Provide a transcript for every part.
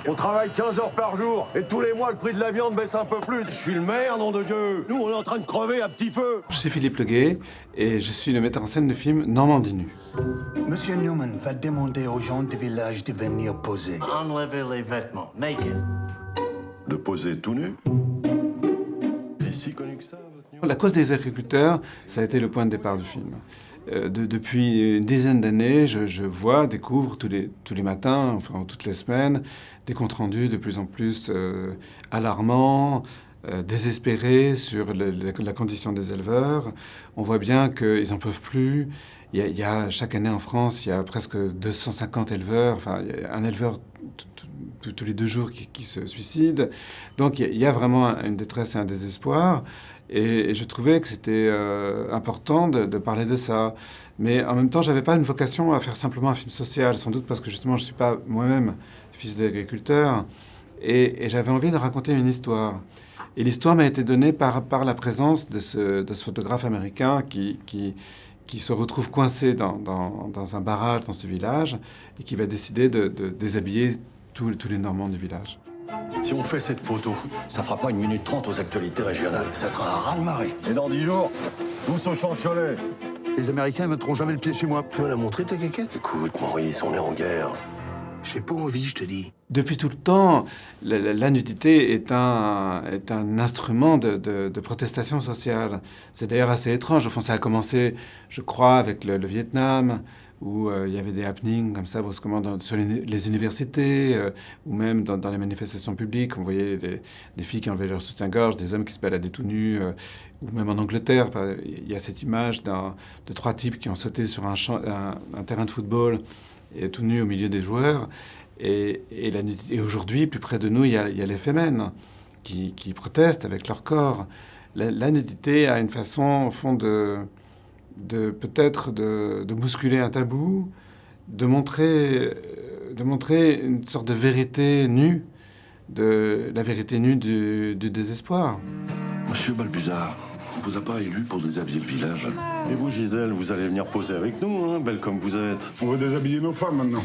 On travaille 15 heures par jour, et tous les mois, le prix de la viande baisse un peu plus. Je suis le maire, nom de Dieu. Nous, on est en train de crever à petit feu. Je suis Philippe Leguet, et je suis le metteur en scène du film Normandie nue. Monsieur Newman va demander aux gens du village de venir poser. Enlevez les vêtements, naked. De poser tout nu? Et si connu que ça, votre Newman? La cause des agriculteurs, ça a été le point de départ du film. Depuis une dizaine d'années, je découvre tous les matins, enfin toutes les semaines, des comptes rendus de plus en plus alarmants, désespérés sur la condition des éleveurs. On voit bien qu'ils n'en peuvent plus. Il y a chaque année en France, il y a presque 250 éleveurs, enfin il y a un éleveur tous les 2 jours qui se suicide. Donc il y a vraiment une détresse et un désespoir. Et je trouvais que c'était important de parler de ça. Mais en même temps, j'avais pas une vocation à faire simplement un film social, sans doute parce que justement, je suis pas moi-même fils d'agriculteur. Et j'avais envie de raconter une histoire. Et l'histoire m'a été donnée par la présence de ce photographe américain qui se retrouve coincé dans un barrage dans ce village et qui va décider de déshabiller tous les Normands du village. Si on fait cette photo, ça fera pas 1 minute 30 aux actualités régionales. Ça sera un raz-de-marée. Et dans 10 jours, tous au champ de Cholet. Les Américains ne mettront jamais le pied chez moi. Tu vas la montrer, ta caquette? Écoute, Maurice, on est en guerre. J'ai pas envie, je te dis. Depuis tout le temps, la nudité est un instrument de protestation sociale. C'est d'ailleurs assez étrange. Au fond, ça a commencé, je crois, avec le Vietnam, où il y avait des happenings comme ça brusquement sur les universités, ou même dans les manifestations publiques. On voyait des filles qui enlevaient leur soutien-gorge, des hommes qui se baladaient tout nus, ou même en Angleterre. Il y a cette image de 3 types qui ont sauté sur un terrain de football, et tout nus au milieu des joueurs. Et aujourd'hui, plus près de nous, il y a les Femmes qui protestent avec leur corps. La nudité a une façon, au fond, peut-être de bousculer un tabou, de montrer une sorte de vérité nue, la vérité nue du désespoir. Monsieur Balbuzard, on vous a pas élu pour déshabiller le village. Et vous, Gisèle, vous allez venir poser avec nous, hein, belle comme vous êtes. On va déshabiller nos femmes maintenant.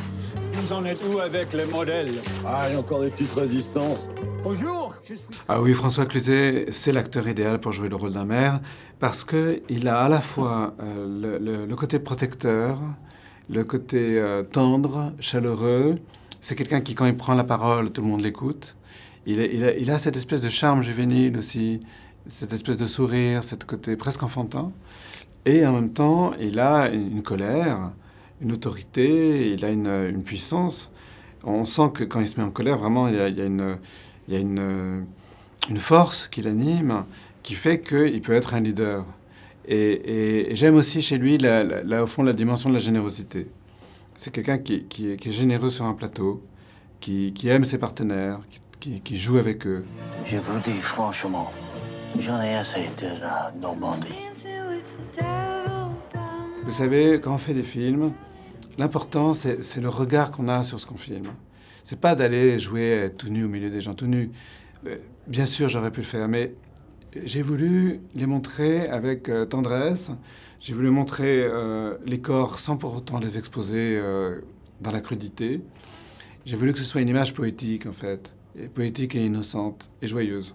Vous en êtes où avec les modèles? Ah, il y a encore des petites résistances. Bonjour, je suis... Ah oui, François Cluzet, c'est l'acteur idéal pour jouer le rôle d'un maire, parce qu'il a à la fois le côté protecteur, le côté tendre, chaleureux. C'est quelqu'un qui, quand il prend la parole, tout le monde l'écoute. Il a cette espèce de charme juvénile aussi, cette espèce de sourire, cet côté presque enfantin. Et en même temps, il a une colère, une autorité, il a une puissance. On sent que quand il se met en colère, vraiment, il y a une force qui l'anime, qui fait qu'il peut être un leader. Et j'aime aussi chez lui, au fond, la dimension de la générosité. C'est quelqu'un qui est généreux sur un plateau, qui aime ses partenaires, qui joue avec eux. Je vous dis franchement, j'en ai assez de la Normandie. Vous savez, quand on fait des films, l'important, c'est le regard qu'on a sur ce qu'on filme. C'est pas d'aller jouer tout nu au milieu des gens tout nus. Bien sûr, j'aurais pu le faire, mais j'ai voulu les montrer avec tendresse. J'ai voulu montrer les corps sans pour autant les exposer dans la crudité. J'ai voulu que ce soit une image poétique, en fait, et poétique et innocente et joyeuse.